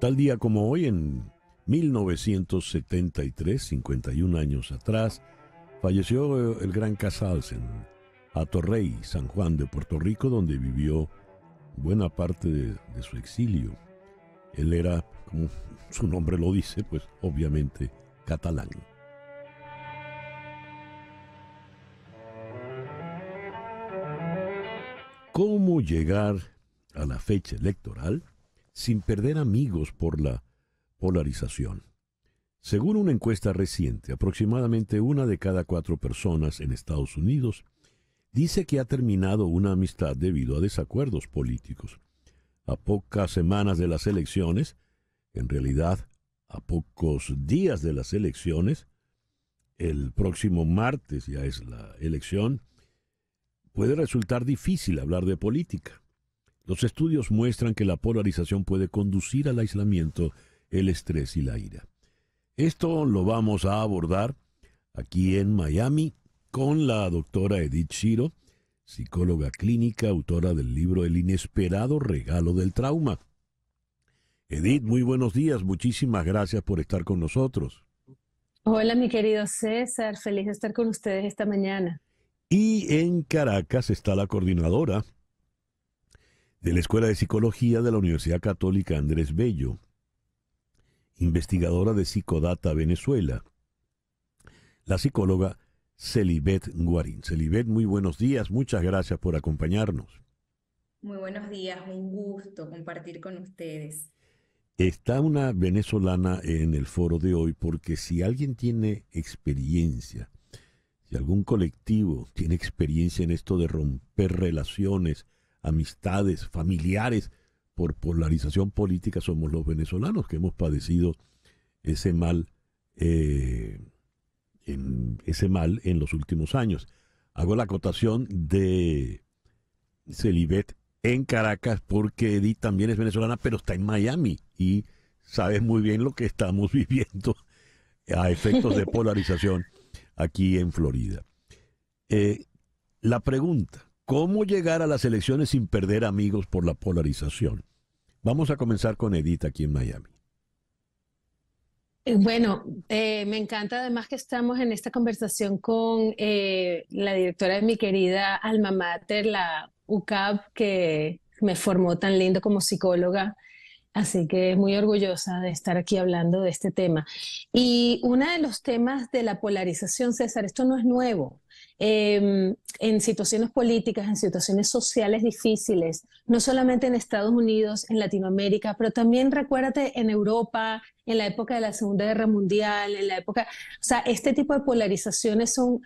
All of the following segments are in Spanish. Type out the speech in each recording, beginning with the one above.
Tal día como hoy, en 1973, 51 años atrás, falleció el gran Casals en Hatorrey, San Juan de Puerto Rico, donde vivió buena parte de su exilio. Él era, como su nombre lo dice, pues obviamente catalán. ¿Cómo llegar a la fecha electoral sin perder amigos por la polarización? Según una encuesta reciente, aproximadamente 1 de cada 4 personas en Estados Unidos dice que ha terminado una amistad debido a desacuerdos políticos. A pocas semanas de las elecciones, en realidad a pocos días de las elecciones, el próximo martes ya es la elección, puede resultar difícil hablar de política. Los estudios muestran que la polarización puede conducir al aislamiento, el estrés y la ira. Esto lo vamos a abordar aquí en Miami con la doctora Edith Shiro, psicóloga clínica, autora del libro El inesperado regalo del trauma. Edith, muy buenos días, muchísimas gracias por estar con nosotros. Hola, mi querido César, feliz de estar con ustedes esta mañana. Y en Caracas está la coordinadora de la Escuela de Psicología de la Universidad Católica Andrés Bello, investigadora de Psicodata Venezuela, la psicóloga Celibet Guarín. Celibet, muy buenos días, muchas gracias por acompañarnos. Muy buenos días, un gusto compartir con ustedes. Está una venezolana en el foro de hoy porque si alguien tiene experiencia, si algún colectivo tiene experiencia en esto de romper relaciones, amistades, familiares por polarización política, somos los venezolanos que hemos padecido ese mal, en los últimos años. Hago la acotación de Celibet en Caracas porque Edith también es venezolana, pero está en Miami y sabes muy bien lo que estamos viviendo a efectos de polarización aquí en Florida. La pregunta, ¿cómo llegar a las elecciones sin perder amigos por la polarización? Vamos a comenzar con Edith aquí en Miami. Me encanta además que estamos en esta conversación con la directora de mi querida alma mater, la UCAP, que me formó tan lindo como psicóloga. Así que muy orgullosa de estar aquí hablando de este tema. Y uno de los temas de la polarización, César, esto no es nuevo. En situaciones políticas, en situaciones sociales difíciles, no solamente en Estados Unidos, en Latinoamérica, pero también recuérdate en Europa, en la época de la Segunda Guerra Mundial, en la época, o sea, este tipo de polarizaciones son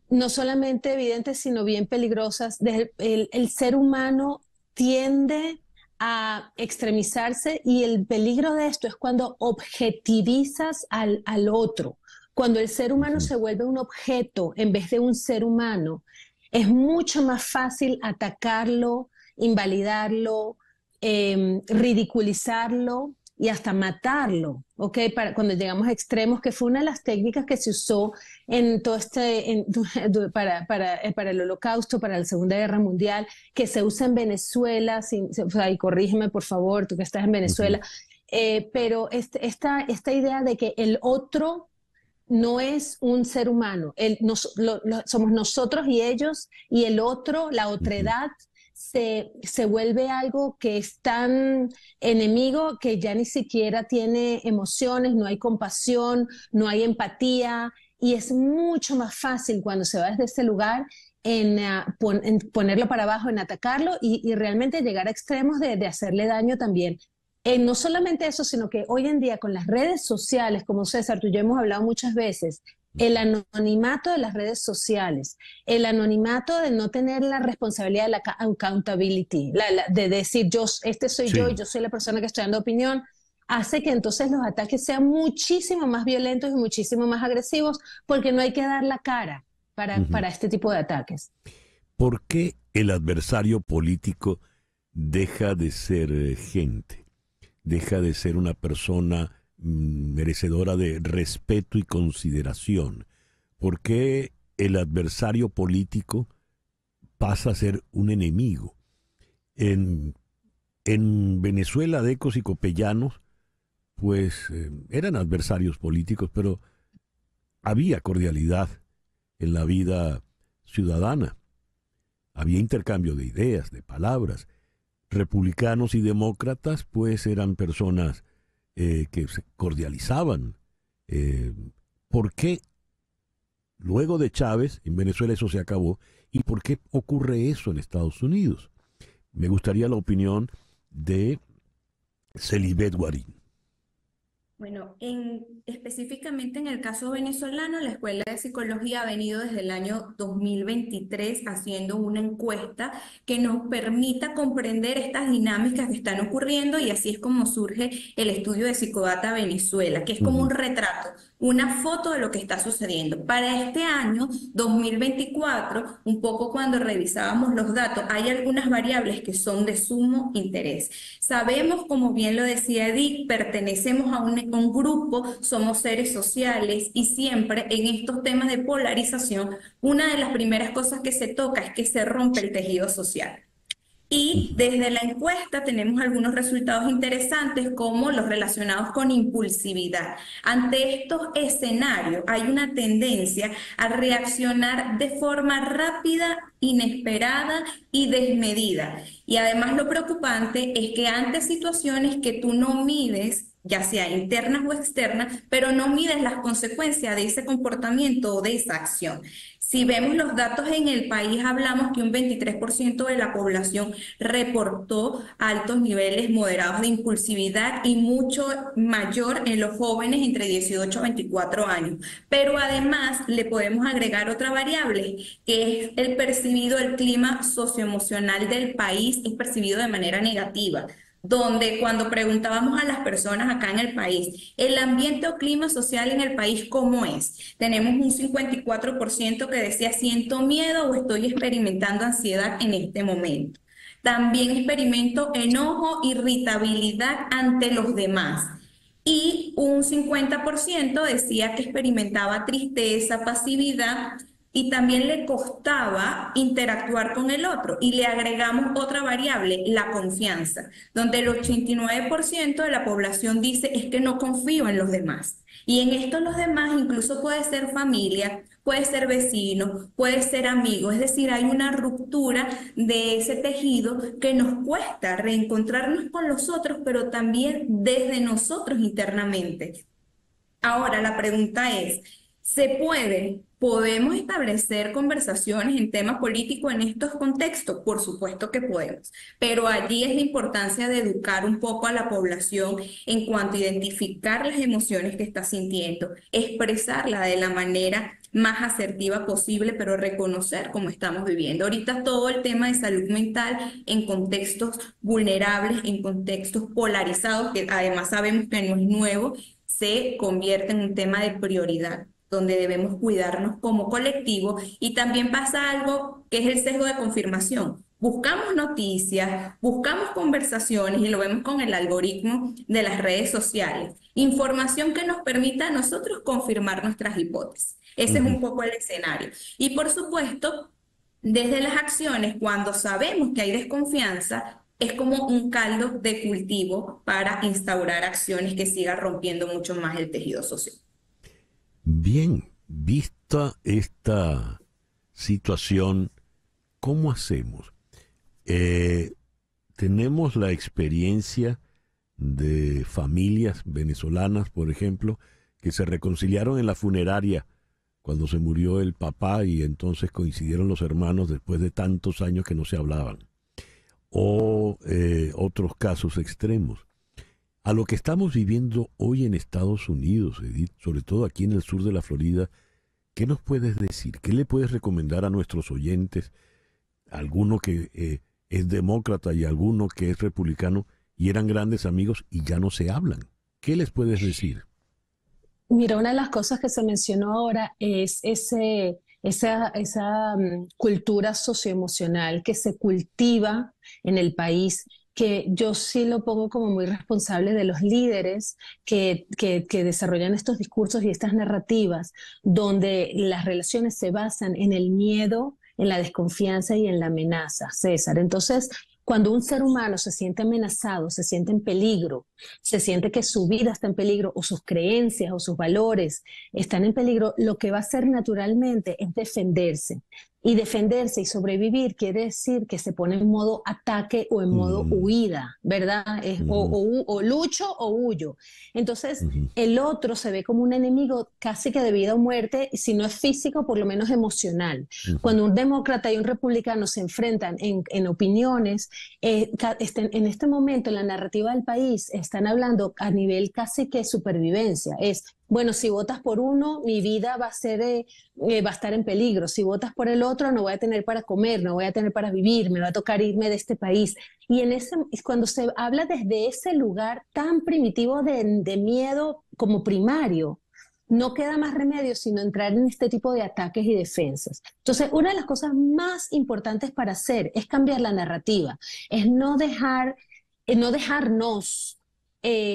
no solamente evidentes, sino bien peligrosas. El ser humano tiende a extremizarse y el peligro de esto es cuando objetivizas al otro, cuando el ser humano Ujú. se vuelve un objeto en vez de un ser humano. Es mucho más fácil atacarlo, invalidarlo, ridiculizarlo y hasta matarlo, ¿ok? Cuando llegamos a extremos, que fue una de las técnicas que se usó en todo para el Holocausto, para la Segunda Guerra Mundial, que se usa en Venezuela, o sea, y corrígeme por favor, tú que estás en Ujú. Venezuela, pero esta idea de que el otro no es un ser humano, somos nosotros y ellos, y el otro, la Ujú. otredad, se vuelve algo que es tan enemigo que ya ni siquiera tiene emociones, no hay compasión, no hay empatía, y es mucho más fácil cuando se va desde ese lugar en ponerlo para abajo, en atacarlo y realmente llegar a extremos de hacerle daño también. No solamente eso, sino que hoy en día con las redes sociales, como César, tú y yo hemos hablado muchas veces, el anonimato de las redes sociales, el anonimato de no tener la responsabilidad de la accountability, de decir este soy yo y Sí. yo soy la persona que estoy dando opinión, hace que entonces los ataques sean muchísimo más violentos y muchísimo más agresivos porque no hay que dar la cara Ujú. para este tipo de ataques. ¿Por qué el adversario político deja de ser gente? Deja de ser una persona merecedora de respeto y consideración. ¿Por qué el adversario político pasa a ser un enemigo? En, en Venezuela, Decos y Copellanos pues eran adversarios políticos, pero había cordialidad en la vida ciudadana. Había intercambio de ideas, de palabras. Republicanos y demócratas, pues eran personas que se cordializaban. ¿Por qué luego de Chávez en Venezuela eso se acabó? ¿Y por qué ocurre eso en Estados Unidos? Me gustaría la opinión de Celibet Guarín. Bueno, específicamente en el caso venezolano, la Escuela de Psicología ha venido desde el año 2023 haciendo una encuesta que nos permita comprender estas dinámicas que están ocurriendo, y así es como surge el estudio de Psicodata Venezuela, que es como un retrato, una foto de lo que está sucediendo. Para este año 2024, un poco cuando revisábamos los datos, hay algunas variables que son de sumo interés. Sabemos, como bien lo decía Edith, pertenecemos a un grupo, somos seres sociales, y siempre en estos temas de polarización, una de las primeras cosas que se toca es que se rompe el tejido social. Y desde la encuesta tenemos algunos resultados interesantes, como los relacionados con impulsividad. Ante estos escenarios hay una tendencia a reaccionar de forma rápida, inesperada y desmedida. Y además lo preocupante es que ante situaciones que tú no mides, ya sea internas o externas, pero no mides las consecuencias de ese comportamiento o de esa acción. Si vemos los datos en el país, hablamos que un 23% de la población reportó altos niveles moderados de impulsividad, y mucho mayor en los jóvenes entre 18 a 24 años. Pero además le podemos agregar otra variable, que es el percibido, el clima socioemocional del país es percibido de manera negativa, donde cuando preguntábamos a las personas acá en el país, el ambiente o clima social en el país, ¿cómo es? Tenemos un 54% que decía siento miedo o estoy experimentando ansiedad en este momento. También experimento enojo, irritabilidad ante los demás. Y un 50% decía que experimentaba tristeza, pasividad, y también le costaba interactuar con el otro. Y le agregamos otra variable, la confianza, donde el 89% de la población dice es que no confío en los demás. Y en esto los demás incluso puede ser familia, puede ser vecino, puede ser amigo. Es decir, hay una ruptura de ese tejido que nos cuesta reencontrarnos con los otros, pero también desde nosotros internamente. Ahora, la pregunta es, ¿podemos establecer conversaciones en temas políticos en estos contextos? Por supuesto que podemos, pero allí es la importancia de educar un poco a la población en cuanto a identificar las emociones que está sintiendo, expresarla de la manera más asertiva posible, pero reconocer cómo estamos viviendo. Ahorita todo el tema de salud mental en contextos vulnerables, en contextos polarizados, que además sabemos que no es nuevo, se convierte en un tema de prioridad, donde debemos cuidarnos como colectivo. Y también pasa algo que es el sesgo de confirmación. Buscamos noticias, buscamos conversaciones, y lo vemos con el algoritmo de las redes sociales. Información que nos permita a nosotros confirmar nuestras hipótesis. Ese es un poco el escenario. Y por supuesto, desde las acciones, cuando sabemos que hay desconfianza, es como un caldo de cultivo para instaurar acciones que sigan rompiendo mucho más el tejido social. Bien, vista esta situación, ¿cómo hacemos? Tenemos la experiencia de familias venezolanas, por ejemplo, que se reconciliaron en la funeraria cuando se murió el papá, y entonces coincidieron los hermanos después de tantos años que no se hablaban. O otros casos extremos. A lo que estamos viviendo hoy en Estados Unidos, Edith, sobre todo aquí en el sur de la Florida, ¿qué nos puedes decir? ¿Qué le puedes recomendar a nuestros oyentes? Alguno que es demócrata y alguno que es republicano, y eran grandes amigos y ya no se hablan. ¿Qué les puedes decir? Mira, una de las cosas que se mencionó ahora es esa cultura socioemocional que se cultiva en el país, que yo sí lo pongo como muy responsable de los líderes que desarrollan estos discursos y estas narrativas, donde las relaciones se basan en el miedo, en la desconfianza y en la amenaza, César. Entonces, Cuando un ser humano se siente amenazado, se siente en peligro, se siente que su vida está en peligro o sus creencias o sus valores están en peligro, lo que va a hacer naturalmente es defenderse. Y defenderse y sobrevivir quiere decir que se pone en modo ataque o en modo huida, ¿verdad? O lucho o huyo. Entonces, el otro se ve como un enemigo casi que de vida o muerte, si no es físico, por lo menos emocional. Cuando un demócrata y un republicano se enfrentan en opiniones, en este momento en la narrativa del país están hablando a nivel casi que supervivencia. Bueno, si votas por uno, mi vida va a estar en peligro. Si votas por el otro, no voy a tener para comer, no voy a tener para vivir, me va a tocar irme de este país. Y cuando se habla desde ese lugar tan primitivo de miedo como primario, no queda más remedio sino entrar en este tipo de ataques y defensas. Entonces, una de las cosas más importantes para hacer es cambiar la narrativa, es no dejarnos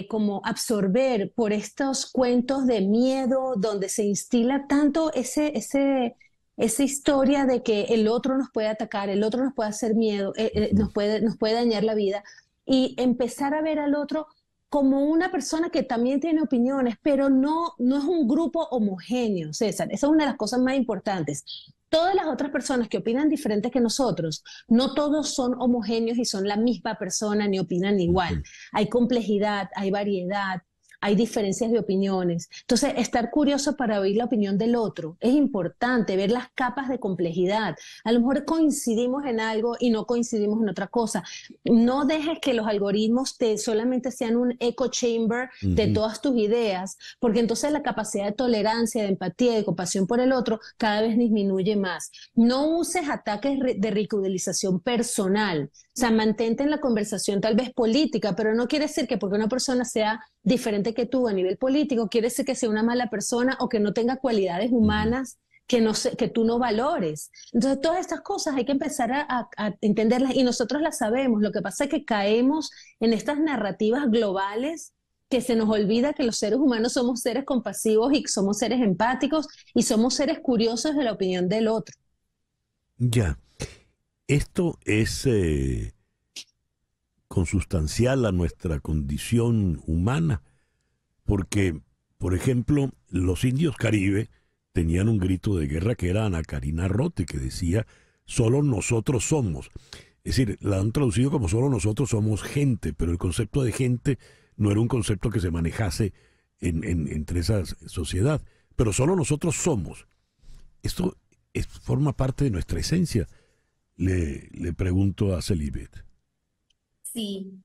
como absorber por estos cuentos de miedo donde se instila tanto esa historia de que el otro nos puede atacar, el otro nos puede hacer miedo, nos puede dañar la vida, y empezar a ver al otro como una persona que también tiene opiniones, pero no es un grupo homogéneo, César. Esa es una de las cosas más importantes. Todas las otras personas que opinan diferente que nosotros, no todos son homogéneos y son la misma persona ni opinan igual. Hay complejidad, hay variedad, hay diferencias de opiniones. Entonces, estar curioso para oír la opinión del otro es importante, ver las capas de complejidad. A lo mejor coincidimos en algo y no coincidimos en otra cosa. No dejes que los algoritmos solamente sean un echo chamber de todas tus ideas, porque entonces la capacidad de tolerancia, de empatía, de compasión por el otro cada vez disminuye más. No uses ataques de ridiculización personal. O sea, mantente en la conversación tal vez política, pero no quiere decir que porque una persona sea diferente que tú a nivel político, quiere decir que sea una mala persona o que no tenga cualidades humanas que tú no valores. Entonces, todas estas cosas hay que empezar a entenderlas y nosotros las sabemos. Lo que pasa es que caemos en estas narrativas globales que se nos olvida que los seres humanos somos seres compasivos y somos seres empáticos y somos seres curiosos de la opinión del otro. Ya. Esto es consustancial a nuestra condición humana, porque, por ejemplo, los indios caribe tenían un grito de guerra que era Ana Karina Rote, que decía, solo nosotros somos. Es decir, la han traducido como solo nosotros somos gente, pero el concepto de gente no era un concepto que se manejase entre esa sociedad, pero solo nosotros somos. Esto forma parte de nuestra esencia. Le pregunto a Celibet. Sí,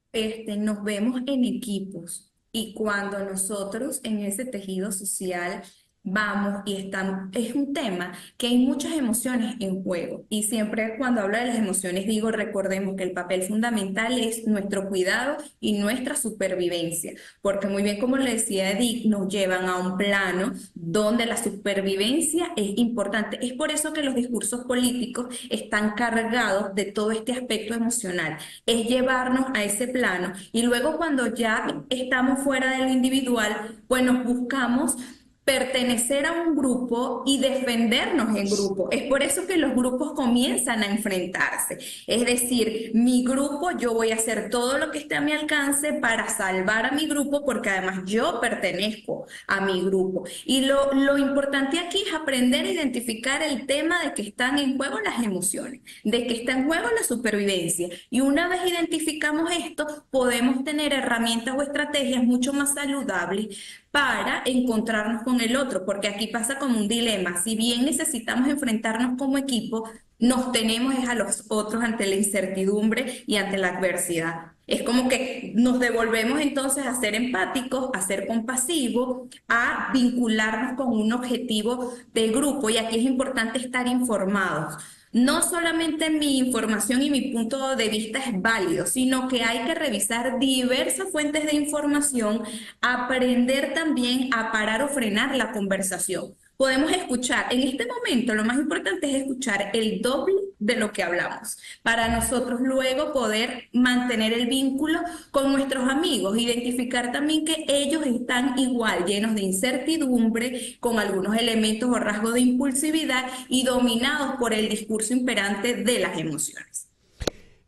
nos vemos en equipos y cuando nosotros en ese tejido social vamos y estamos, es un tema que hay muchas emociones en juego y siempre cuando hablo de las emociones digo, recordemos que el papel fundamental es nuestro cuidado y nuestra supervivencia, porque muy bien como le decía Edith, nos llevan a un plano donde la supervivencia es importante. Es por eso que los discursos políticos están cargados de todo este aspecto emocional, es llevarnos a ese plano y luego cuando ya estamos fuera de lo individual, pues nos buscamos pertenecer a un grupo y defendernos en grupo. Es por eso que los grupos comienzan a enfrentarse. Es decir, mi grupo, yo voy a hacer todo lo que esté a mi alcance para salvar a mi grupo porque además yo pertenezco a mi grupo. Y lo importante aquí es aprender a identificar el tema de que están en juego las emociones, de que está en juego la supervivencia. Y una vez identificamos esto, podemos tener herramientas o estrategias mucho más saludables para encontrarnos con el otro, porque aquí pasa como un dilema. Si bien necesitamos enfrentarnos como equipo, nos tenemos a los otros ante la incertidumbre y ante la adversidad. Es como que nos devolvemos entonces a ser empáticos, a ser compasivos, a vincularnos con un objetivo de grupo. Y aquí es importante estar informados. No solamente mi información y mi punto de vista es válido, sino que hay que revisar diversas fuentes de información, aprender también a parar o frenar la conversación. Podemos escuchar, en este momento lo más importante es escuchar el doble de lo que hablamos, para nosotros luego poder mantener el vínculo con nuestros amigos, identificar también que ellos están igual, llenos de incertidumbre, con algunos elementos o rasgos de impulsividad y dominados por el discurso imperante de las emociones.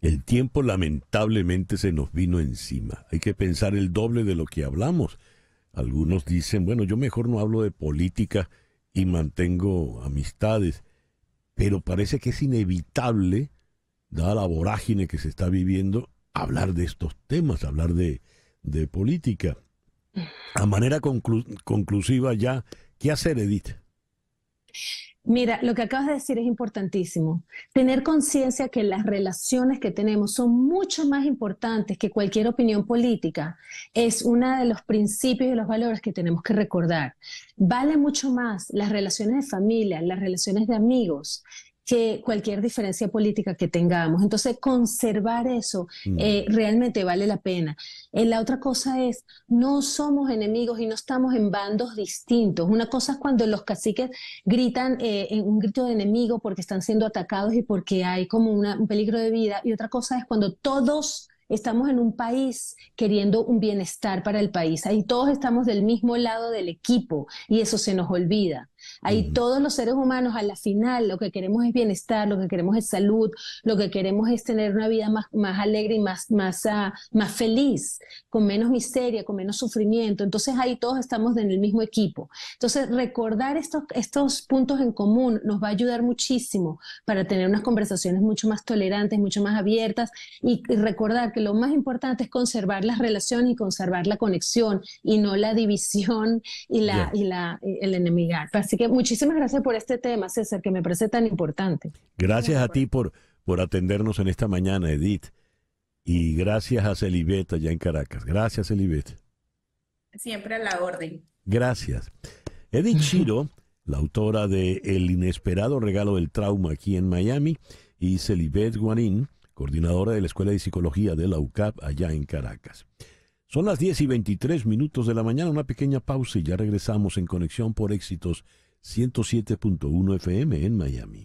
El tiempo lamentablemente se nos vino encima. Hay que pensar el doble de lo que hablamos. Algunos dicen, bueno, yo mejor no hablo de política y mantengo amistades, pero parece que es inevitable, dada la vorágine que se está viviendo, hablar de estos temas, hablar de política. A manera conclusiva ya, ¿qué hacer, Edith? Mira, lo que acabas de decir es importantísimo. Tener conciencia que las relaciones que tenemos son mucho más importantes que cualquier opinión política. Es uno de los principios y los valores que tenemos que recordar. Vale mucho más las relaciones de familia, las relaciones de amigos, que cualquier diferencia política que tengamos. Entonces, conservar eso realmente vale la pena. La otra cosa es, no somos enemigos y no estamos en bandos distintos. Una cosa es cuando los caciques gritan en un grito de enemigo porque están siendo atacados y porque hay como un peligro de vida, y otra cosa es cuando todos estamos en un país queriendo un bienestar para el país. Ahí todos estamos del mismo lado del equipo y eso se nos olvida. Ahí todos los seres humanos a la final lo que queremos es bienestar, lo que queremos es salud, lo que queremos es tener una vida más alegre y más feliz, con menos miseria, con menos sufrimiento. Entonces ahí todos estamos en el mismo equipo. Entonces recordar estos puntos en común nos va a ayudar muchísimo para tener unas conversaciones mucho más tolerantes, mucho más abiertas, y recordar que lo más importante es conservar las relaciones y conservar la conexión y no la división y el enemigar. Así que muchísimas gracias por este tema, César, que me parece tan importante. Gracias a ti por atendernos en esta mañana, Edith. Y gracias a Celibet allá en Caracas. Gracias, Celibet. Siempre a la orden. Gracias. Edith Shiro, la autora de El inesperado regalo del trauma aquí en Miami, y Celibet Guarín, coordinadora de la Escuela de Psicología de la UCAP allá en Caracas. Son las 10:23 de la mañana, una pequeña pausa y ya regresamos en Conexión por Éxitos 107.1 FM en Miami.